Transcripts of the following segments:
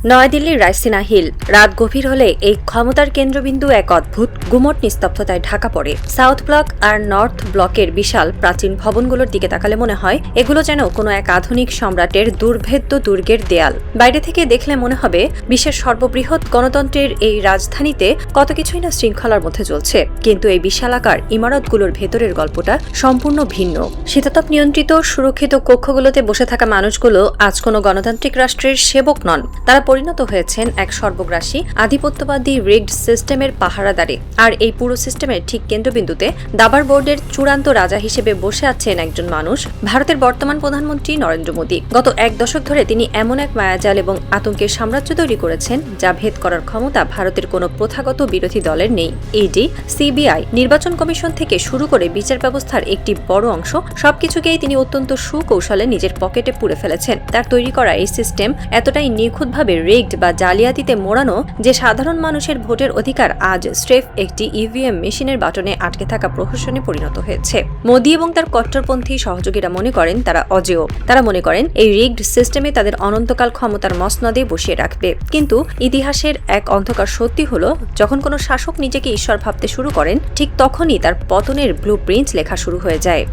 নয়াদিল্লির রাইসিনা হিল। রাত গভীর হলে এই ক্ষমতার কেন্দ্রবিন্দু এক অদ্ভুত গুমট নিস্তব্ধতায় ঢাকা পড়ে। সাউথ ব্লক আর নর্থ ব্লকের বিশাল প্রাচীন ভবনগুলোর দিকে তাকালে মনে হয় এগুলো যেন কোনো এক আধুনিক সম্রাটের দুর্ভেদ্য দুর্গের দেয়াল। বাইরে থেকে দেখলে মনে হবে বিশ্বের সর্ববৃহৎ গণতন্ত্রের এই রাজধানীতে কত কিছুই না শৃঙ্খলার মধ্যে চলছে, কিন্তু এই বিশালাকার ইমারতগুলোর ভেতরের গল্পটা সম্পূর্ণ ভিন্ন। শীতাতপ নিয়ন্ত্রিত সুরক্ষিত কক্ষগুলোতে বসে থাকা মানুষগুলো আজ কোনো গণতান্ত্রিক রাষ্ট্রের সেবক নন, তারা পরিণত হয়েছেন এক সর্বগ্রাসী আধিপত্যবাদী রিগড সিস্টেমের পাহারাদারে। আর এই পুরো সিস্টেমের ঠিক কেন্দ্রবিন্দুতে দাবার বোর্ডের চূড়ান্ত রাজা হিসেবে বসে আছেন একজন মানুষ, ভারতের বর্তমান প্রধানমন্ত্রী নরেন্দ্র মোদী। গত এক দশক ধরে তিনি এমন এক মায়াজাল এবং আতঙ্কের সাম্রাজ্য তৈরি করেছেন যা ভেদ করার ক্ষমতা ভারতের কোনো প্রথাগত বিরোধী দলের নেই। ইডি, সিবিআই, নির্বাচন কমিশন থেকে শুরু করে বিচার ব্যবস্থার একটি বড় অংশ সবকিছুকেই তিনি অত্যন্ত সুকৌশলে নিজের পকেটে পুরে ফেলেছেন। তার তৈরি করা এই সিস্টেম এতটাই নিখুঁতভাবে রিগড বা জালিয়াতিতে মোড়ানো যে সাধারণ মানুষের ভোটের অধিকার আজ স্রেফ একটি ইভিএম মেশিনের বাটনে আটকে থাকা প্রহসনে পরিণত হয়েছে। মোদী এবং তার কট্টরপন্থী সহযোগীরা মনে করেন তারা অজেয়। তারা মনে করেন এই রিগড সিস্টেমে তাদের অনন্তকাল ক্ষমতার মসনদে বসিয়ে রাখবে। কিন্তু ইতিহাসের এক অন্ধকার সত্যি হলো, যখন কোনো শাসক নিজেকে ঈশ্বর ভাবতে শুরু করেন, ঠিক তখনই তার পতনের ব্লুপ্রিন্ট লেখা শুরু হয়ে যায়।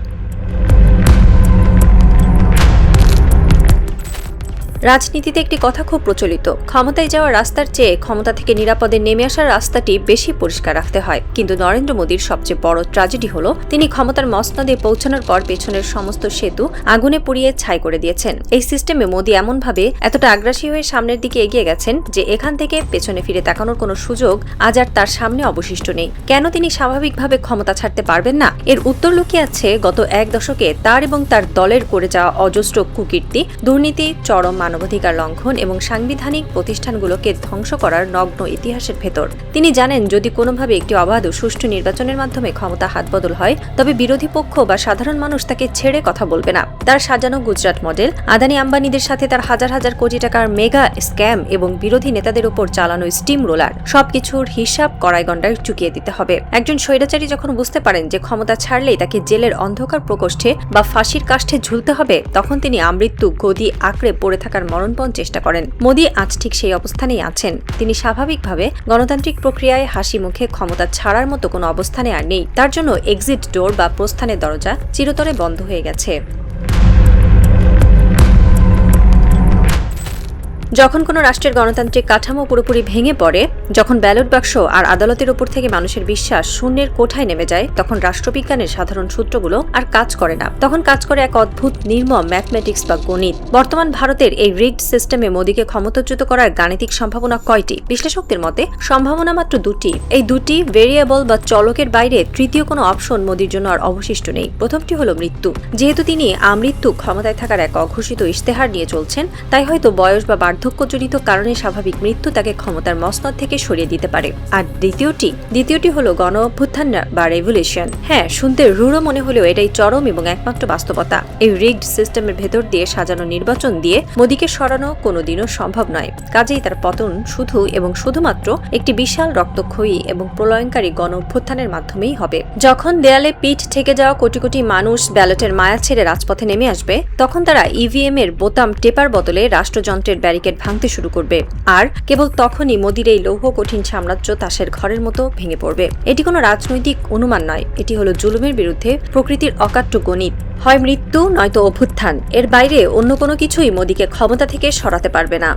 রাজনীতিতে একটি কথা খুব প্রচলিত, ক্ষমতায় যাওয়ার রাস্তার চেয়ে ক্ষমতা থেকে নিরাপদে নেমে আসার রাস্তাটি বেশি পরিষ্কার রাখতে হয়। কিন্তু নরেন্দ্র মোদীর সবচেয়ে বড় ট্র্যাজেডি হলো তিনি ক্ষমতার মসনদে পৌঁছানোর পর পেছনের সমস্ত সেতু আগুনে পুড়িয়ে ছাই করে দিয়েছেন। এই সিস্টেমে মোদী এমনভাবে এতটা আগ্রাসী হয়ে সামনের দিকে এগিয়ে গেছেন যে এখান থেকে পেছনে ফিরে তাকানোর কোনো সুযোগ আজ আর তার সামনে অবশিষ্ট নেই। কেন তিনি স্বাভাবিকভাবে ক্ষমতা ছাড়তে পারবেন না? এর উত্তর লুকিয়ে আছে গত এক দশকে তার এবং তার দলের করে যাওয়া অজস্র কুকীর্তি, দুর্নীতি, চরম মানবাধিকার লঙ্ঘন এবং সাংবিধানিক প্রতিষ্ঠানগুলোকে ধ্বংস করার নগ্ন ইতিহাসের ভেতর। তিনি জানেন যদি কোনোভাবে একটি অবাধ ও সুষ্ঠু নির্বাচনের মাধ্যমে ক্ষমতা হাতবদল হয়, তবে বিরোধী পক্ষ বা সাধারণ মানুষ তাকে ছেড়ে কথা বলবে না। তার সাজানো গুজরাট মডেল, আদানি আম্বানিদের সাথে তার হাজার হাজার কোটি টাকার মেগা স্ক্যাম এবং বিরোধী নেতাদের উপর চালানো স্টিম রোলার, সবকিছুর হিসাব কড়াই গন্ডায় চুকিয়ে দিতে হবে। একজন স্বৈরাচারী যখন বুঝতে পারেন যে ক্ষমতা ছাড়লেই তাকে জেলের অন্ধকার প্রকোষ্ঠে বা ফাঁসির কাষ্ঠে ঝুলতে হবে, তখন তিনি আমৃত্যু গদি আঁকড়ে পড়ে থাকার মরণপণ চেষ্টা করেন। মোদী আজ ঠিক সেই অবস্থানেই আছেন। তিনি স্বাভাবিকভাবে গণতান্ত্রিক প্রক্রিয়ায় হাসি মুখে ক্ষমতা ছাড়ার মতো কোনো অবস্থানে আর নেই। তার জন্য এক্সিট ডোর বা প্রস্থানের দরজা চিরতরে বন্ধ হয়ে গেছে। যখন কোনো রাষ্ট্রের গণতান্ত্রিক কাঠামো পুরোপুরি ভেঙে পড়ে, যখন ব্যালট বাক্স আর আদালতের উপর থেকে মানুষের বিশ্বাস শূন্যের কোঠায় নেমে যায়, তখন রাষ্ট্রবিজ্ঞানের সাধারণ সূত্রগুলো আর কাজ করে না। তখন কাজ করে এক অদ্ভুত নির্মম ম্যাথমেটিক্স বা গণিত। বর্তমান ভারতের এই রিগড সিস্টেমে মোদীকে ক্ষমতাচ্যুত করার গাণিতিক সম্ভাবনা কয়টি? বিশ্লেষকদের মতে সম্ভাবনা মাত্র দুটি। এই দুটি ভেরিয়েবল বা চলকের বাইরে তৃতীয় কোনো অপশন মোদীর জন্য আর অবশিষ্ট নেই। প্রথমটি হলো মৃত্যু। যেহেতু তিনি আমৃত্যু ক্ষমতায় থাকার এক অঘোষিত ইশতেহার নিয়ে চলছেন, তাই হয়তো বয়স বা বার্ধক্যজনিত কারণে স্বাভাবিক মৃত্যু তাকে ক্ষমতার মসনদ থেকে সরিয়ে দিতে পারে। আর দ্বিতীয়টি হলো গণ অভ্যুত্থান বা রেভলিউশন। হ্যাঁ, শুনতে রূঢ় মনে হলেও এটাই চরম এবং একমাত্র বাস্তবতা। এই রিগড সিস্টেমের ভেতর দিয়ে সাজানো নির্বাচন দিয়ে মোদীকে সরানো কোনোদিনও সম্ভব নয়। কাজেই তার পতন শুধু এবং শুধুমাত্র একটি বিশাল রক্তক্ষয়ী এবং প্রলয়ঙ্কারী গণ অভ্যুত্থানের মাধ্যমেই হবে। যখন দেয়ালে পিঠ ঠেকে যাওয়া কোটি কোটি মানুষ ব্যালটের মায়া ছেড়ে রাজপথে নেমে আসবে, তখন তারা ইভিএম এর বোতাম টেপার বদলে রাষ্ট্রযন্ত্রের ব্যারিকেড ভাঙতে শুরু করবে। আর কেবল তখনই মোদীর এই লৌহ কঠিন সাম্রাজ্য তাসের ঘরের মতো ভেঙে পড়বে। এটি কোনো রাজনৈতিক অনুমান নয়, এটি হলো জুলুমের বিরুদ্ধে প্রকৃতির অকাট্য গণিত। হয় মৃত্যু, নয়তো অভ্যুত্থান। এর বাইরে অন্য কোনো কিছুই মোদীকে ক্ষমতা থেকে সরাতে পারবে না।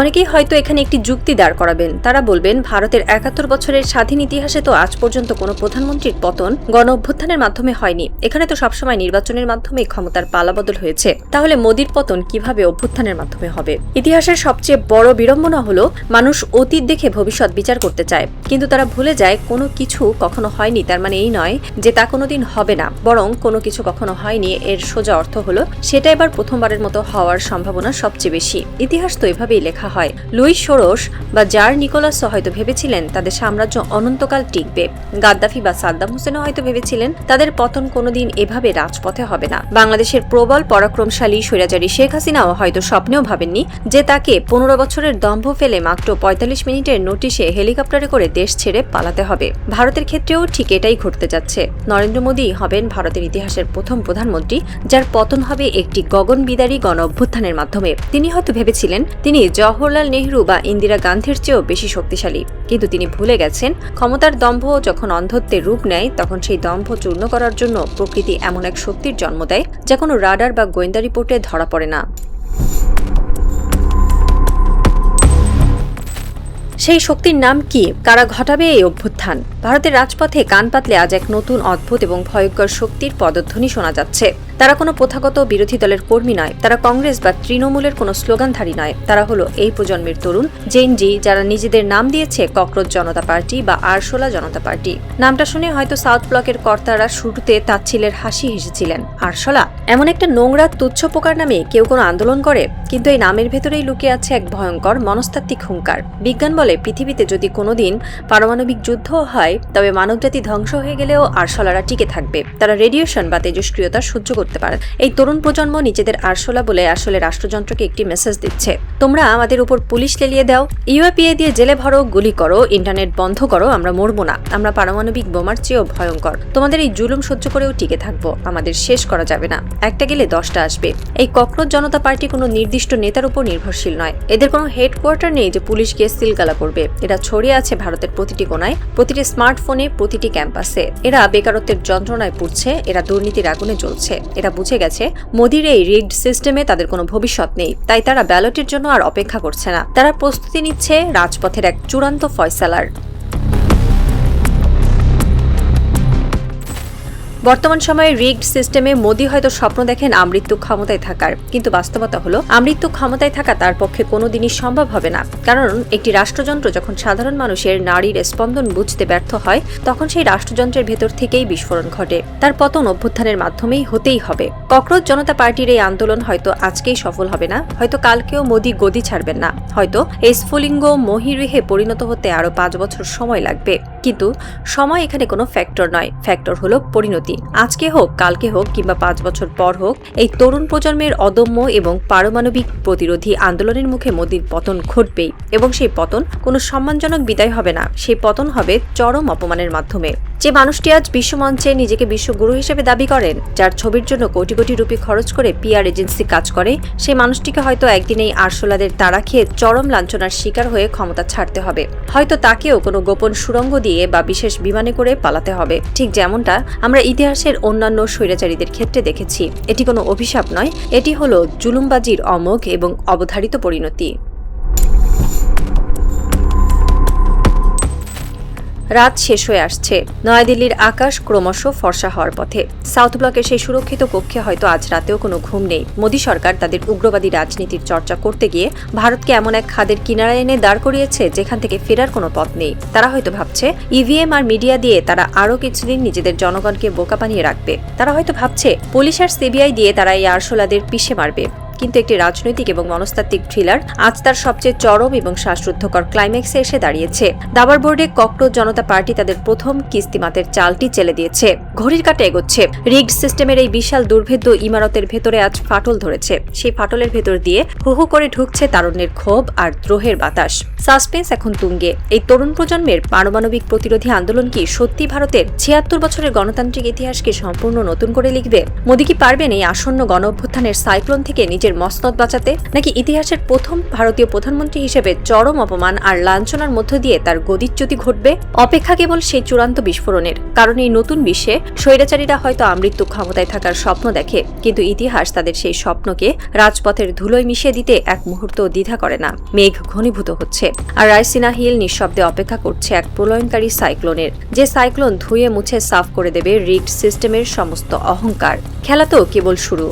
অনেকেই হয়তো এখানে একটি যুক্তি দাঁড় করাবেন। তারা বলবেন, ভারতের ৭১ বছরের স্বাধীন ইতিহাসে তো আজ পর্যন্ত কোনো প্রধানমন্ত্রীর পতন গণ অভ্যুত্থানের মাধ্যমে হয়নি। এখানে তো সবসময় নির্বাচনের মাধ্যমে ক্ষমতার পালাবদল হয়েছে। তাহলে মোদীর পতন কিভাবে অভ্যুত্থানের মাধ্যমে হবে? ইতিহাসের সবচেয়ে বড় বিড়ম্বনা হলো মানুষ অতীত দেখে ভবিষ্যৎ বিচার করতে চায়, কিন্তু তারা ভুলে যায় কোনো কিছু কখনো হয়নি তার মানে এই নয় যে তা কোনোদিন হবে না। বরং কোনো কিছু কখনো হয়নি এর সোজা অর্থ হলো সেটা এবার প্রথমবারের মতো হওয়ার সম্ভাবনা সবচেয়ে বেশি। ইতিহাস তো এভাবেই লেখা দেখা হয়। লুইস সোরস বা জার নিকোলাস হয়তো ভেবেছিলেন তাদের সাম্রাজ্য অনন্তকাল টিকবে। গাদ্দাফি বা সাদ্দাম হোসেনও হয়তো ভেবেছিলেন তাদের পতন কোনোদিন এভাবে রাজপথে হবে না। বাংলাদেশের প্রবল পরাক্রমশালী স্বৈরাচারী শেখ হাসিনাও হয়তো স্বপ্নেও ভাবেননি যে তাকে 15 বছরের দম্ভ ফেলে মাত্র 45 মিনিটের নোটিশে হেলিকপ্টারে করে দেশ ছেড়ে পালাতে হবে। ভারতের ক্ষেত্রেও ঠিক এটাই ঘটতে যাচ্ছে। নরেন্দ্র মোদী হবেন ভারতের ইতিহাসের প্রথম প্রধানমন্ত্রী যার পতন হবে একটি গগনবিদারী গণ অভ্যুত্থানের মাধ্যমে। তিনি হয়তো ভেবেছিলেন তিনি জওহরলাল নেহরু বা ইন্দিরা গান্ধীর চেয়েও বেশি শক্তিশালী, কিন্তু তিনি ভুলে গেছেন ক্ষমতার দম্ভ যখন অন্ধত্বের রূপ নেয় তখন সেই দম্ভ চূর্ণ করার জন্য প্রকৃতি এমন এক শক্তির জন্ম দেয় যা কোনো রাডার বা গোয়েন্দা রিপোর্টে ধরা পড়ে না। সেই শক্তির নাম কি? কারা ঘটাবে এই অভ্যুত্থান? ভারতের রাজপথে কান পাতলে আজ এক নতুন অদ্ভুত এবং ভয়ঙ্কর শক্তির পদধ্বনি শোনা যাচ্ছে। তারা কোনো প্রথাগত বিরোধী দলের কর্মী নয়, তারা কংগ্রেস বা তৃণমূলের কোনো স্লোগানধারী নয়। তারা হলো এই প্রজন্মের তরুণ জেন জি, যারা নিজেদের নাম দিয়েছে ককরোচ জনতা পার্টি বা আরশোলা জনতা পার্টি। নামটা শুনে হয়তো সাউথ ব্লকের কর্তারা শুরুতে তাচ্ছিলের হাসি হেসেছিলেন। আরশোলা এমন একটা নোংরা তুচ্ছ পোকার নামে কেউ কোনো আন্দোলন করে? কিন্তু এই নামের ভেতরেই লুকিয়ে আছে এক ভয়ঙ্কর মনস্তাত্ত্বিক হুঙ্কার। বিজ্ঞান বলে পৃথিবীতে যদি কোনোদিন পারমাণবিক যুদ্ধ হয় তবে মানবজাতি ধ্বংস হয়ে গেলেও আরশোলারা টিকে থাকবে। তারা রেডিয়েশন বা তেজস্ক্রিয়তা সহ্য করতে পারে। এই তরুণ প্রজন্ম নিজেদের আরশোলা বলে আসলে রাষ্ট্রযন্ত্রকে একটি মেসেজ দিচ্ছে, তোমরা আমাদের উপর পুলিশ লেলিয়ে দাও, ইউএপিএ দিয়ে জেলে ভরো, গুলি করো, ইন্টারনেট বন্ধ করো, আমরা মরবো না। আমরা পারমাণবিক বোমার চেয়েও ভয়ঙ্কর। তোমাদের এই জুলুম সহ্য করেও টিকে থাকবো, আমাদের শেষ করা যাবে না। একটা গেলে 10টা আসবে। এই ককরোচ জনতা পার্টি কোনো নির্দিষ্ট নেতার উপর নির্ভরশীল নয়। এদের কোনো হেডকোয়ার্টার নেই যে পুলিশ গিয়ে সিলগালা করবে। এরা ছড়িয়ে আছে ভারতের প্রতিটি কোনায়, প্রতিটি স্মার্টফোনে, প্রতিটি ক্যাম্পাসে। এরা বেকারত্বের যন্ত্রণায় পুড়ছে, এরা দুর্নীতির আগুনে জ্বলছে। এরা বুঝে গেছে মোদির এই রিগড সিস্টেমে তাদের কোনো ভবিষ্যৎ নেই, তাই তারা ব্যালটের জন্য আর অপেক্ষা করছে না। তারা প্রস্তুতি নিচ্ছে রাজপথের এক চূড়ান্ত ফয়সালার। বর্তমান সময়ে রিগড সিস্টেমে মোদি হয়তো স্বপ্ন দেখেন আমৃত্যু ক্ষমতায় থাকার, কিন্তু বাস্তবতা হলো আমৃত্যু ক্ষমতায় থাকা তার পক্ষে কোনোদিনই সম্ভব হবে না। কারণ একটি রাষ্ট্রযন্ত্র যখন সাধারণ মানুষের নাড়ির স্পন্দন বুঝতে ব্যর্থ হয় তখন সেই রাষ্ট্রযন্ত্রের ভেতর থেকেই বিস্ফোরণ ঘটে। তার পতন অভ্যুত্থানের মাধ্যমেই হতেই হবে। ককরোচ জনতা পার্টির এই আন্দোলন হয়তো আজকেই সফল হবে না, হয়তো কালকেও মোদি গদি ছাড়বেন না, হয়তো এই স্ফুলিঙ্গ মহিরুহে পরিণত হতে আরো 5 বছর সময় লাগবে। কিন্তু সময় এখানে কোনো ফ্যাক্টর নয়, ফ্যাক্টর হলো পরিণতি। আজকে হোক, কালকে হোক, কিংবা 5 বছর পর হোক, এই তরুণ প্রজন্মের অদম্য এবং পারমাণবিক প্রতিরোধী আন্দোলনের মুখে মোদির পতন ঘটবেই। এবং সেই পতন কোনো সম্মানজনক বিদায় হবে না, সেই পতন হবে চরম অপমানের মাধ্যমে। যে মানুষটি আজ বিশ্বমঞ্চে নিজেকে বিশ্বগুরু হিসেবে দাবি করেন, যার ছবির জন্য কোটি কোটি রুপি খরচ করে পিআর এজেন্সি কাজ করে, সেই মানুষটিকে হয়তো একদিন এই আরশোলাদের তাড়া খেয়ে চরম লাঞ্ছনার শিকার হয়ে ক্ষমতা ছাড়তে হবে। হয়তো তাকেও কোনো গোপন সুড়ঙ্গ দিয়ে বা বিশেষ বিমানে করে পালাতে হবে, ঠিক যেমনটা আমরা ইতিহাসের অন্যান্য স্বৈরাচারীদের ক্ষেত্রে দেখেছি। এটি কোনো অভিশাপ নয়, এটি হলো জুলুমবাজির অমোঘ এবং অবধারিত পরিণতি। রাত শেষ হয়ে আসছে। নয়াদিল্লির আকাশ ক্রমশ ফর্সা হওয়ার পথে। সাউথ ব্লকের সেই সুরক্ষিত কক্ষে হয়তো আজ রাতেও কোনো ঘুম নেই। মোদী সরকার তাদের উগ্রবাদী রাজনীতির চর্চা করতে গিয়ে ভারতকে এমন এক খাদের কিনারায় এনে দাঁড় করিয়েছে যেখান থেকে ফেরার কোনো পথ নেই। তারা হয়তো ভাবছে ইভিএম আর মিডিয়া দিয়ে তারা আরও কিছুদিন নিজেদের জনগণকে বোকা বানিয়ে রাখবে। তারা হয়তো ভাবছে পুলিশ আর সিবিআই দিয়ে তারা এই আরশোলাদের পিষে মারবে। কিন্তু একটি রাজনৈতিক এবং মনস্তাত্ত্বিক থ্রিলার আজ তার সবচেয়ে চরম এবং শ্বাসরুদ্ধকর ক্লাইম্যাক্সে এসে দাঁড়িয়েছে। দাবার বোর্ডে ককরোচ জনতা পার্টি তাদের প্রথম কিস্তিমাতের চালটি চেলে দিয়েছে। ঘড়ির কাঁটা এগোচ্ছে। রিগড সিস্টেমের এই বিশাল দুর্ভেদ্য ইমারতের ভেতরে আজ ফাটল ধরেছে। সেই ফাটলের ভেতর দিয়ে হু হু করে ঢুকছে তারুণ্যের ক্ষোভ আর দ্রোহের বাতাস। সাসপেন্স এখন তুঙ্গে। এই তরুণ প্রজন্মের পারমাণবিক প্রতিরোধী আন্দোলন কি সত্যি ভারতের 76 বছরের গণতান্ত্রিক ইতিহাসকে সম্পূর্ণ নতুন করে লিখবে? মোদী কি পারবেন এই আসন্ন গণ অভ্যুত্থানের সাইক্লোন থেকে নিজের মসনদ বাঁচাতে, নাকি ইতিহাসের প্রথম ভারতীয় প্রধানমন্ত্রী হিসেবে চরম অপমান আর লাঞ্ছনার মধ্য দিয়ে তার গদিচ্যুতি ঘটবে? অপেক্ষা কেবল সেই চূড়ান্ত বিস্ফোরণের। কারণ এই নতুন বিশ্বে স্বৈরাচারীরা হয়তো আমৃত্যু ক্ষমতায় থাকার স্বপ্ন দেখে, কিন্তু ইতিহাস তাদের সেই স্বপ্নকে রাজপথের ধুলোয় মিশিয়ে দিতে এক মুহূর্ত দ্বিধা করে না। মেঘ ঘনীভূত হচ্ছে আর রায়সিনা হিল নিঃশব্দে অপেক্ষা করছে এক প্রলয়নকারী সাইক্লোনের, যে সাইক্লোন ধুয়ে মুছে সাফ করে দেবে রিগড সিস্টেমের সমস্ত অহংকার। খেলা তো কেবল শুরু।